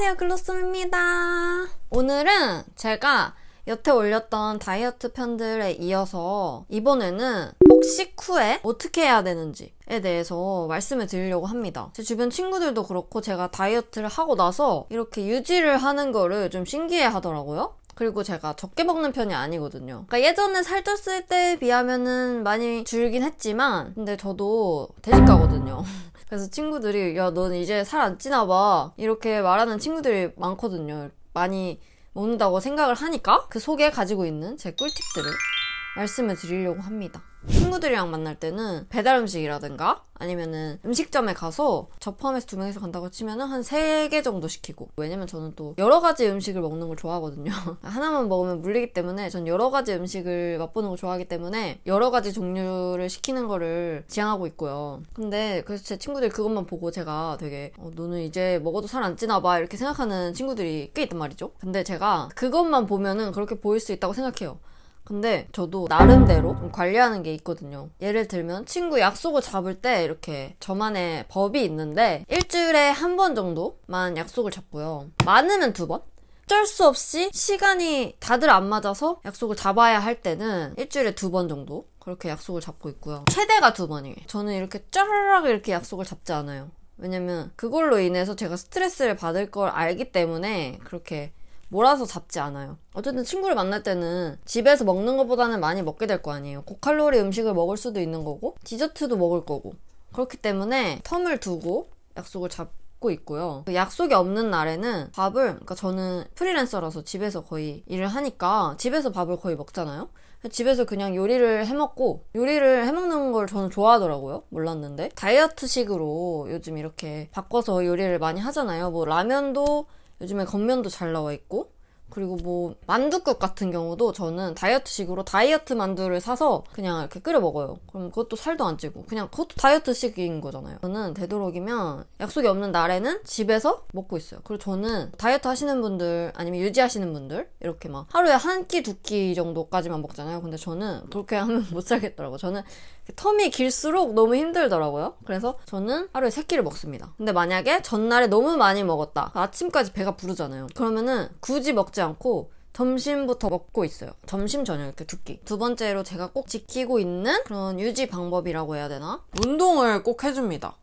안녕하세요, 글로썸입니다. 오늘은 제가 여태 올렸던 다이어트 편들에 이어서 이번에는 폭식 후에 어떻게 해야 되는지에 대해서 말씀을 드리려고 합니다. 제 주변 친구들도 그렇고 제가 다이어트를 하고 나서 이렇게 유지를 하는 거를 좀 신기해 하더라고요. 그리고 제가 적게 먹는 편이 아니거든요. 그러니까 예전에 살쪘을 때에 비하면은 많이 줄긴 했지만 근데 저도 대식가거든요. 그래서 친구들이 야, 넌 이제 살 안 찌나 봐 이렇게 말하는 친구들이 많거든요. 많이 먹는다고 생각을 하니까 그 속에 가지고 있는 제 꿀팁들을 말씀을 드리려고 합니다. 친구들이랑 만날 때는 배달 음식이라든가 아니면은 음식점에 가서 저 포함해서 2명이서 간다고 치면은 한 3개 정도 시키고, 왜냐면 저는 또 여러 가지 음식을 먹는 걸 좋아하거든요. 하나만 먹으면 물리기 때문에 전 여러 가지 음식을 맛보는 걸 좋아하기 때문에 여러 가지 종류를 시키는 거를 지향하고 있고요. 근데 그래서 제 친구들이 그것만 보고 제가 되게 너는 이제 먹어도 살 안 찌나 봐 이렇게 생각하는 친구들이 꽤 있단 말이죠. 근데 제가 그것만 보면은 그렇게 보일 수 있다고 생각해요. 근데 저도 나름대로 좀 관리하는 게 있거든요. 예를 들면 친구 약속을 잡을 때 이렇게 저만의 법이 있는데 일주일에 한 번 정도만 약속을 잡고요. 많으면 2번? 어쩔 수 없이 시간이 다들 안 맞아서 약속을 잡아야 할 때는 일주일에 2번 정도 그렇게 약속을 잡고 있고요. 최대가 2번이에요. 저는 이렇게 짜르르 이렇게 약속을 잡지 않아요. 왜냐면 그걸로 인해서 제가 스트레스를 받을 걸 알기 때문에 그렇게 몰아서 잡지 않아요. 어쨌든 친구를 만날 때는 집에서 먹는 것보다는 많이 먹게 될 거 아니에요. 고칼로리 음식을 먹을 수도 있는 거고 디저트도 먹을 거고, 그렇기 때문에 텀을 두고 약속을 잡고 있고요. 그 약속이 없는 날에는 밥을, 그러니까 저는 프리랜서라서 집에서 거의 일을 하니까 집에서 밥을 거의 먹잖아요. 집에서 그냥 요리를 해먹고, 요리를 해먹는 걸 저는 좋아하더라고요. 몰랐는데 다이어트식으로 요즘 이렇게 바꿔서 요리를 많이 하잖아요. 뭐 라면도 요즘에 겉면도 잘 나와 있고, 그리고 뭐 만둣국 같은 경우도 저는 다이어트식으로 다이어트 만두를 사서 그냥 이렇게 끓여 먹어요. 그럼 그것도 살도 안 찌고 그냥 그것도 다이어트식인 거잖아요. 저는 되도록이면 약속이 없는 날에는 집에서 먹고 있어요. 그리고 저는 다이어트 하시는 분들 아니면 유지하시는 분들 이렇게 막 하루에 1끼 2끼 정도까지만 먹잖아요. 근데 저는 그렇게 하면 못 살겠더라고요. 저는 텀이 길수록 너무 힘들더라고요. 그래서 저는 하루에 3끼를 먹습니다. 근데 만약에 전날에 너무 많이 먹었다, 아침까지 배가 부르잖아요. 그러면은 굳이 먹지 않고 점심부터 먹고 있어요. 점심 저녁 이렇게 2끼. 두 번째로 제가 꼭 지키고 있는 그런 유지 방법이라고 해야 되나? 운동을 꼭 해줍니다.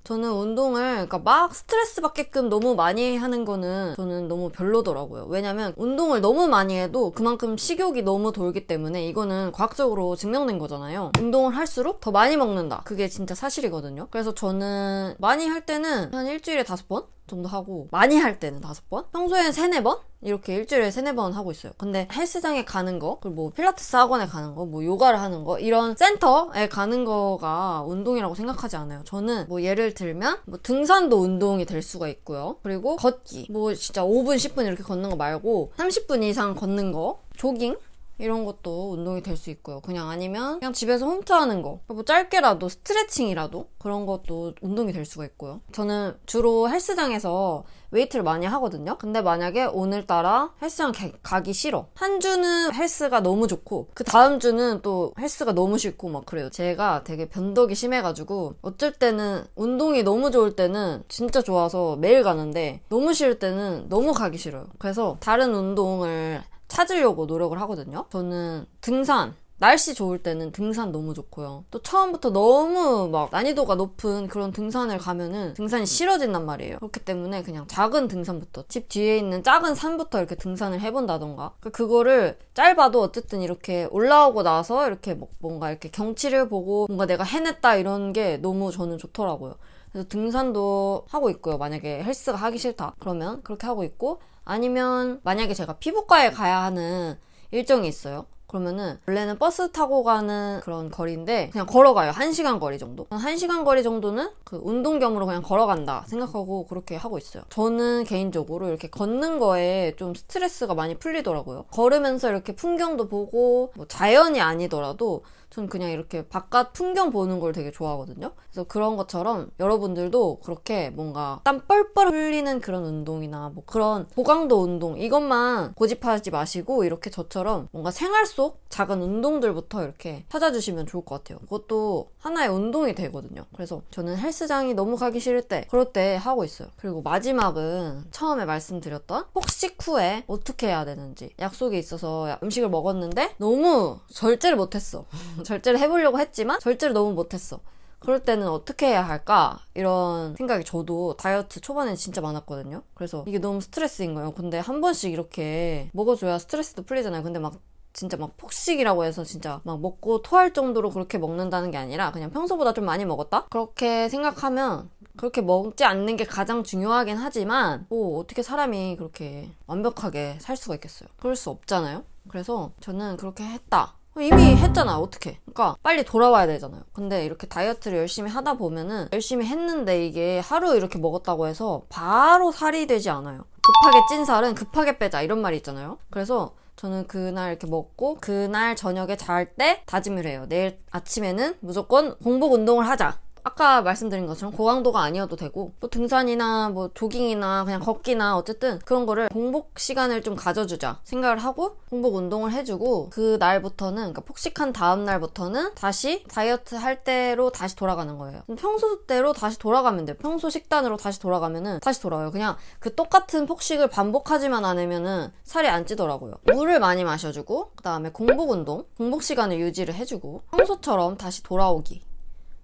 저는 운동을 그러니까 막 스트레스 받게끔 너무 많이 하는 거는 저는 너무 별로더라고요. 왜냐면 운동을 너무 많이 해도 그만큼 식욕이 너무 돌기 때문에 이거는 과학적으로 증명된 거잖아요. 운동을 할수록 더 많이 먹는다. 그게 진짜 사실이거든요. 그래서 저는 많이 할 때는 한 일주일에 5번? 정도 하고, 많이 할 때는 5번? 평소에는 3-4번? 이렇게 일주일에 3-4번 하고 있어요. 근데 헬스장에 가는 거, 그리고 뭐 필라테스 학원에 가는 거, 뭐 요가를 하는 거, 이런 센터에 가는 거가 운동이라고 생각하지 않아요. 저는 뭐 예를 들면 뭐 등산도 운동이 될 수가 있고요. 그리고 걷기, 뭐 진짜 5분, 10분 이렇게 걷는 거 말고 30분 이상 걷는 거, 조깅? 이런 것도 운동이 될 수 있고요. 그냥 아니면 그냥 집에서 홈트하는 거, 뭐 짧게라도 스트레칭이라도 그런 것도 운동이 될 수가 있고요. 저는 주로 헬스장에서 웨이트를 많이 하거든요. 근데 만약에 오늘따라 헬스장 가기 싫어, 한 주는 헬스가 너무 좋고 그 다음 주는 또 헬스가 너무 싫고 막 그래요. 제가 되게 변덕이 심해가지고 어쩔 때는 운동이 너무 좋을 때는 진짜 좋아서 매일 가는데 너무 싫을 때는 너무 가기 싫어요. 그래서 다른 운동을 찾으려고 노력을 하거든요. 저는 등산, 날씨 좋을 때는 등산 너무 좋고요. 또 처음부터 너무 막 난이도가 높은 그런 등산을 가면은 등산이 싫어진단 말이에요. 그렇기 때문에 그냥 작은 등산부터, 집 뒤에 있는 작은 산부터 이렇게 등산을 해본다던가, 그거를 짧아도 어쨌든 이렇게 올라오고 나서 이렇게 뭔가 이렇게 경치를 보고 뭔가 내가 해냈다 이런 게 너무 저는 좋더라고요. 그래서 등산도 하고 있고요. 만약에 헬스가 하기 싫다 그러면 그렇게 하고 있고, 아니면 만약에 제가 피부과에 가야 하는 일정이 있어요. 그러면은 원래는 버스 타고 가는 그런 거리인데 그냥 걸어가요. 1시간 거리 정도. 1시간 거리 정도는 그 운동 겸으로 그냥 걸어간다 생각하고 그렇게 하고 있어요. 저는 개인적으로 이렇게 걷는 거에 좀 스트레스가 많이 풀리더라고요. 걸으면서 이렇게 풍경도 보고, 뭐 자연이 아니더라도 전 그냥 이렇게 바깥 풍경 보는 걸 되게 좋아하거든요. 그래서 그런 것처럼 여러분들도 그렇게 뭔가 땀 뻘뻘 흘리는 그런 운동이나 뭐 그런 고강도 운동, 이것만 고집하지 마시고 이렇게 저처럼 뭔가 생활 속 속 작은 운동들부터 이렇게 찾아주시면 좋을 것 같아요. 그것도 하나의 운동이 되거든요. 그래서 저는 헬스장이 너무 가기 싫을 때 그럴 때 하고 있어요. 그리고 마지막은 처음에 말씀드렸던 폭식 후에 어떻게 해야 되는지. 약속이 있어서 음식을 먹었는데 너무 절제를 못했어. 절제를 해보려고 했지만 절제를 너무 못했어. 그럴 때는 어떻게 해야 할까? 이런 생각이 저도 다이어트 초반에 진짜 많았거든요. 그래서 이게 너무 스트레스인 거예요. 근데 한 번씩 이렇게 먹어줘야 스트레스도 풀리잖아요. 근데 막 진짜 막 폭식이라고 해서 진짜 막 먹고 토할 정도로 그렇게 먹는다는 게 아니라 그냥 평소보다 좀 많이 먹었다? 그렇게 생각하면 그렇게 먹지 않는 게 가장 중요하긴 하지만 뭐 어떻게 사람이 그렇게 완벽하게 살 수가 있겠어요. 그럴 수 없잖아요. 그래서 저는 그렇게 했다. 이미 했잖아. 어떡해. 그러니까 빨리 돌아와야 되잖아요. 근데 이렇게 다이어트를 열심히 하다 보면은 열심히 했는데 이게 하루 이렇게 먹었다고 해서 바로 살이 되지 않아요. 급하게 찐 살은 급하게 빼자 이런 말이 있잖아요. 그래서 저는 그날 이렇게 먹고 그날 저녁에 잘 때 다짐을 해요. 내일 아침에는 무조건 공복 운동을 하자. 아까 말씀드린 것처럼 고강도가 아니어도 되고 뭐 등산이나 뭐 조깅이나 그냥 걷기나 어쨌든 그런 거를 공복 시간을 좀 가져주자 생각을 하고 공복 운동을 해주고 그 날부터는 그러니까 폭식한 다음 날부터는 다시 다이어트 할 때로 다시 돌아가는 거예요. 평소대로 다시 돌아가면 돼요. 평소 식단으로 다시 돌아가면은 다시 돌아와요. 그냥 그 똑같은 폭식을 반복하지만 않으면은 살이 안 찌더라고요. 물을 많이 마셔주고 그 다음에 공복 운동, 공복 시간을 유지를 해주고 평소처럼 다시 돌아오기.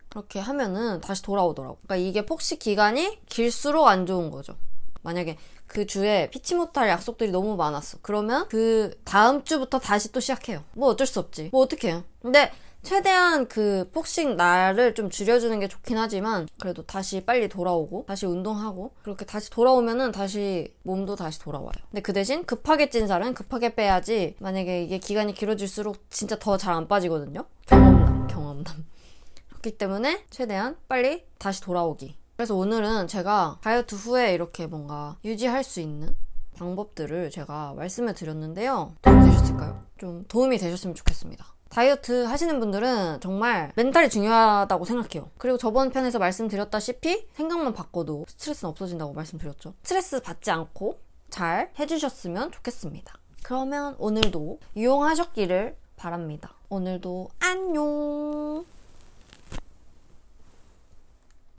그렇게 하면은 다시 돌아오더라고. 그러니까 이게 폭식 기간이 길수록 안 좋은 거죠. 만약에 그 주에 피치 못할 약속들이 너무 많았어. 그러면 그 다음 주부터 다시 또 시작해요. 뭐 어쩔 수 없지. 뭐 어떡해요. 근데 최대한 그 폭식 날을 좀 줄여주는 게 좋긴 하지만 그래도 다시 빨리 돌아오고 다시 운동하고 그렇게 다시 돌아오면은 다시 몸도 다시 돌아와요. 근데 그 대신 급하게 찐 살은 급하게 빼야지 만약에 이게 기간이 길어질수록 진짜 더 잘 안 빠지거든요. 경험담. 그렇기 때문에 최대한 빨리 다시 돌아오기. 그래서 오늘은 제가 다이어트 후에 이렇게 뭔가 유지할 수 있는 방법들을 제가 말씀을 드렸는데요. 도움이 되셨을까요? 좀 도움이 되셨으면 좋겠습니다. 다이어트 하시는 분들은 정말 멘탈이 중요하다고 생각해요. 그리고 저번 편에서 말씀드렸다시피 생각만 바꿔도 스트레스는 없어진다고 말씀드렸죠. 스트레스 받지 않고 잘 해주셨으면 좋겠습니다. 그러면 오늘도 유용하셨기를 바랍니다. 오늘도 안녕!